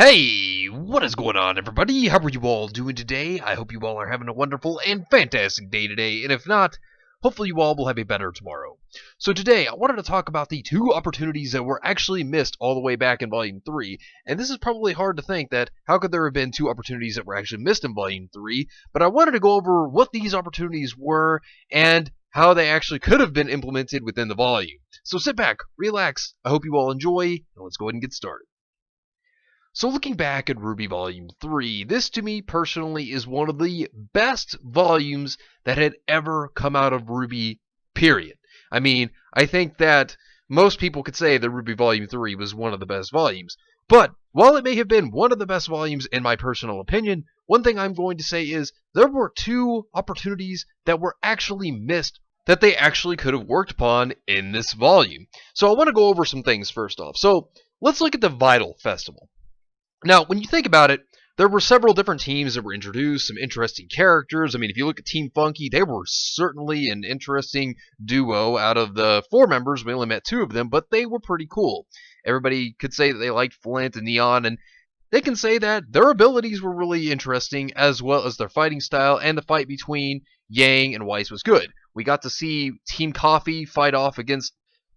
Hey, what is going on, everybody? How are you all doing today? I hope you all are having a wonderful and fantastic day today, and if not, hopefully you all will have a better tomorrow. So today, I wanted to talk about the two opportunities that were actually missed all the way back in Volume 3, and this is probably hard to think that how could there have been two opportunities that were actually missed in Volume 3, but I wanted to go over what these opportunities were and how they actually could have been implemented within the volume. So sit back, relax, I hope you all enjoy, and let's go ahead and get started. So looking back at RWBY Volume 3, this to me personally is one of the best volumes that had ever come out of RWBY, period. I mean, I think that most people could say that RWBY Volume 3 was one of the best volumes. But while it may have been one of the best volumes in my personal opinion, one thing I'm going to say is there were two opportunities that were actually missed that they actually could have worked upon in this volume. So I want to go over some things first off. So let's look at the Vital Festival. Now, when you think about it, there were several different teams that were introduced, some interesting characters. I mean, if you look at Team Funky, they were certainly an interesting duo. Out of the four members, we only met two of them, but they were pretty cool. Everybody could say that they liked Flint and Neon, and they can say that their abilities were really interesting, as well as their fighting style, and the fight between Yang and Weiss was good. We got to see Team Coffee fight off against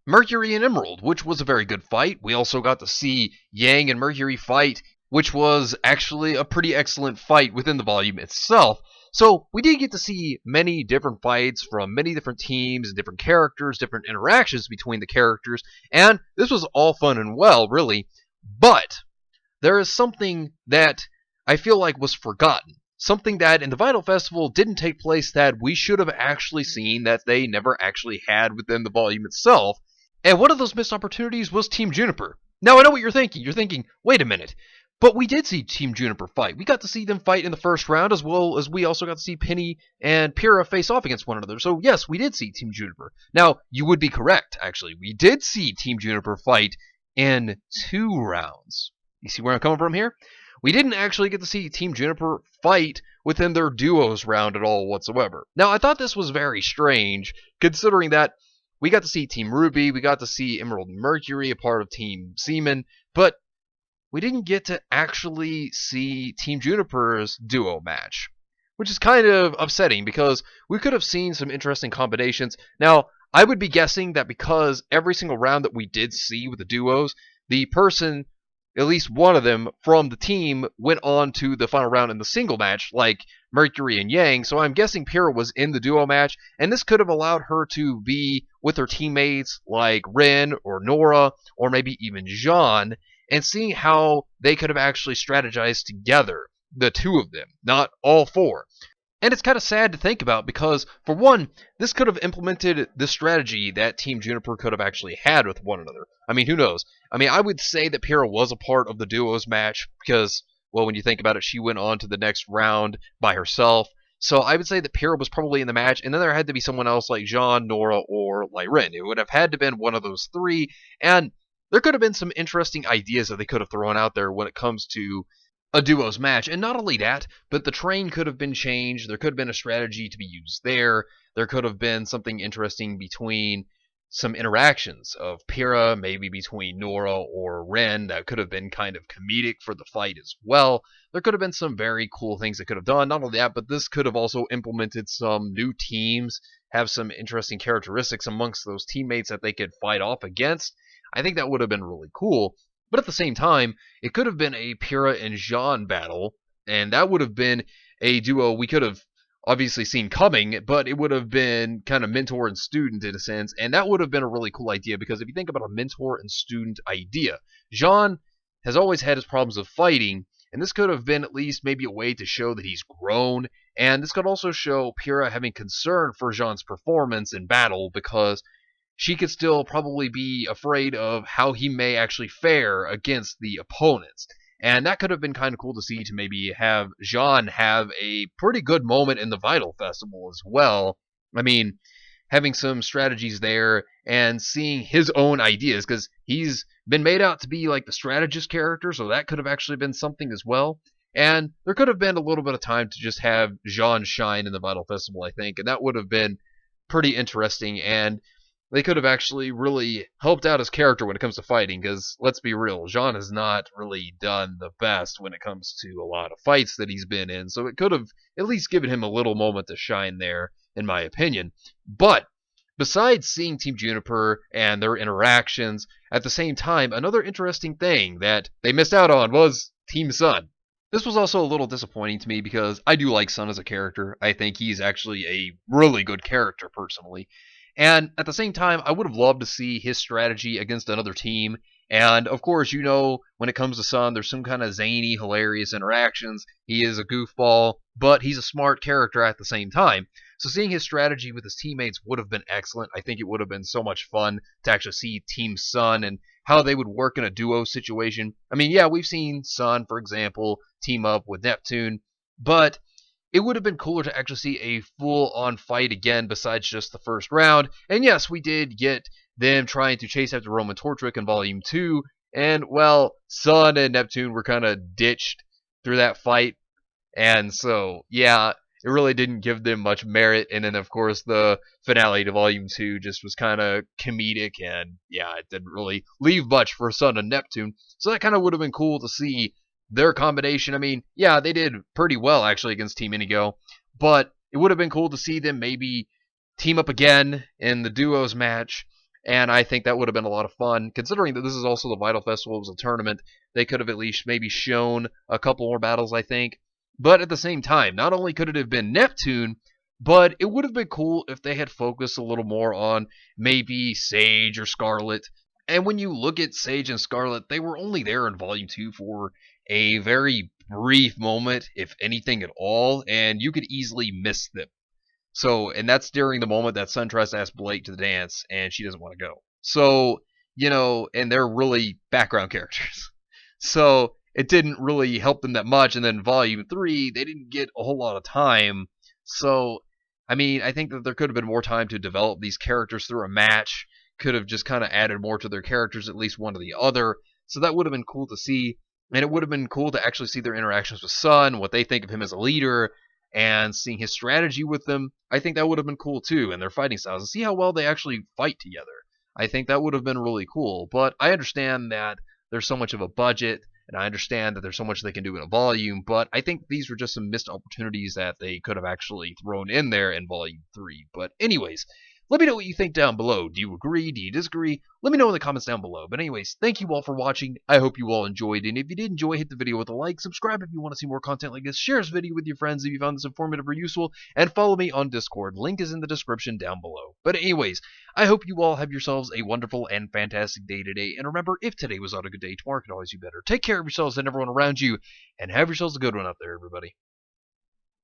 Mercury and Emerald, which was a very good fight. We also got to see Yang and Mercury fight, which was actually a pretty excellent fight within the volume itself. So we did get to see many different fights from many different teams, different characters, different interactions between the characters, and this was all fun and well, really. But there is something that I feel like was forgotten. Something that in the Vital Festival didn't take place that we should have actually seen that they never actually had within the volume itself. And one of those missed opportunities was Team Juniper. Now I know what you're thinking. You're thinking, wait a minute. But we did see Team Juniper fight. We got to see them fight in the first round, as well as we also got to see Penny and Pyrrha face off against one another. So yes, we did see Team Juniper. Now, you would be correct, actually. We did see Team Juniper fight in 2 rounds. You see where I'm coming from here? We didn't actually get to see Team Juniper fight within their duos round at all whatsoever. Now, I thought this was very strange, considering that we got to see Team RWBY, we got to see Emerald and Mercury, a part of Team Seaman, but we didn't get to actually see Team Juniper's duo match, which is kind of upsetting because we could have seen some interesting combinations. Now, I would be guessing that because every single round that we did see with the duos, the person, at least one of them from the team, went on to the final round in the single match, like Mercury and Yang, so I'm guessing Pyrrha was in the duo match, and this could have allowed her to be with her teammates like Ren or Nora, or maybe even Jean, and seeing how they could have actually strategized together, the two of them, not all four. And it's kind of sad to think about because, for one, this could have implemented the strategy that Team Juniper could have actually had with one another. I mean, who knows? I mean, I would say that Pyrrha was a part of the duos match because, well, when you think about it, she went on to the next round by herself. So I would say that Pyrrha was probably in the match, and then there had to be someone else like Jean, Nora, or like Ren. It would have had to have been one of those three, and there could have been some interesting ideas that they could have thrown out there when it comes to a duos match. And not only that, but the train could have been changed. There could have been a strategy to be used there. There could have been something interesting between some interactions of Pyrrha, maybe between Nora or Ren, that could have been kind of comedic for the fight as well. There could have been some very cool things that could have done. Not only that, but this could have also implemented some new teams, have some interesting characteristics amongst those teammates that they could fight off against. I think that would have been really cool. But at the same time, it could have been a Pyrrha and Jean battle, and that would have been a duo we could have obviously seen coming, but it would have been kind of mentor and student in a sense, and that would have been a really cool idea, because if you think about a mentor and student idea, Jean has always had his problems of fighting, and this could have been at least maybe a way to show that he's grown, and this could also show Pyrrha having concern for Jean's performance in battle, because she could still probably be afraid of how he may actually fare against the opponents. And that could have been kind of cool to see, to maybe have Jean have a pretty good moment in the Vital Festival as well. I mean, having some strategies there and seeing his own ideas, because he's been made out to be like the strategist character, so that could have actually been something as well. And there could have been a little bit of time to just have Jean shine in the Vital Festival, I think, and that would have been pretty interesting. And they could have actually really helped out his character when it comes to fighting, because let's be real, Jean has not really done the best when it comes to a lot of fights that he's been in, so it could have at least given him a little moment to shine there, in my opinion. But besides seeing Team Juniper and their interactions, at the same time, another interesting thing that they missed out on was Team Sun. This was also a little disappointing to me because I do like Sun as a character. I think he's actually a really good character personally. And at the same time, I would have loved to see his strategy against another team. And of course, when it comes to Sun, there's some kind of zany, hilarious interactions. He is a goofball, but he's a smart character at the same time. So seeing his strategy with his teammates would have been excellent. I think it would have been so much fun to actually see Team Sun and how they would work in a duo situation. I mean, yeah, we've seen Sun, for example, team up with Neptune, but it would have been cooler to actually see a full-on fight again besides just the first round. And yes, we did get them trying to chase after Roman Torchwick in Volume 2, and, well, Sun and Neptune were kind of ditched through that fight, and so, yeah, it really didn't give them much merit. And then, of course, the finale to Volume 2 just was kind of comedic, and yeah, it didn't really leave much for Sun and Neptune. So that kind of would have been cool to see their combination. I mean, yeah, they did pretty well actually against Team Inigo, but it would have been cool to see them maybe team up again in the duos match. And I think that would have been a lot of fun, considering that this is also the Vital Festival. It was a tournament. They could have at least maybe shown a couple more battles, I think. But at the same time, not only could it have been Neptune, but it would have been cool if they had focused a little more on maybe Sage or Scarlet. And when you look at Sage and Scarlet, they were only there in Volume 2 for a very brief moment, if anything at all, and you could easily miss them. So, and that's during the moment that Sun tries to ask Blake to the dance, and she doesn't want to go. So, and they're really background characters. So, it didn't really help them that much. And then Volume 3, they didn't get a whole lot of time. So, I mean, I think that there could have been more time to develop these characters through a match. Could have just kind of added more to their characters, at least one to the other. So that would have been cool to see. And it would have been cool to actually see their interactions with Sun, what they think of him as a leader, and seeing his strategy with them. I think that would have been cool too, and their fighting styles, and see how well they actually fight together. I think that would have been really cool. But I understand that there's so much of a budget, and I understand that there's so much they can do in a volume, but I think these were just some missed opportunities that they could have actually thrown in there in Volume 3. But anyways, let me know what you think down below. Do you agree? Do you disagree? Let me know in the comments down below. But anyways, thank you all for watching. I hope you all enjoyed. And if you did enjoy, hit the video with a like. Subscribe if you want to see more content like this. Share this video with your friends if you found this informative or useful. And follow me on Discord. Link is in the description down below. But anyways, I hope you all have yourselves a wonderful and fantastic day today. And remember, if today was not a good day, tomorrow can always be better. Take care of yourselves and everyone around you. And have yourselves a good one out there, everybody.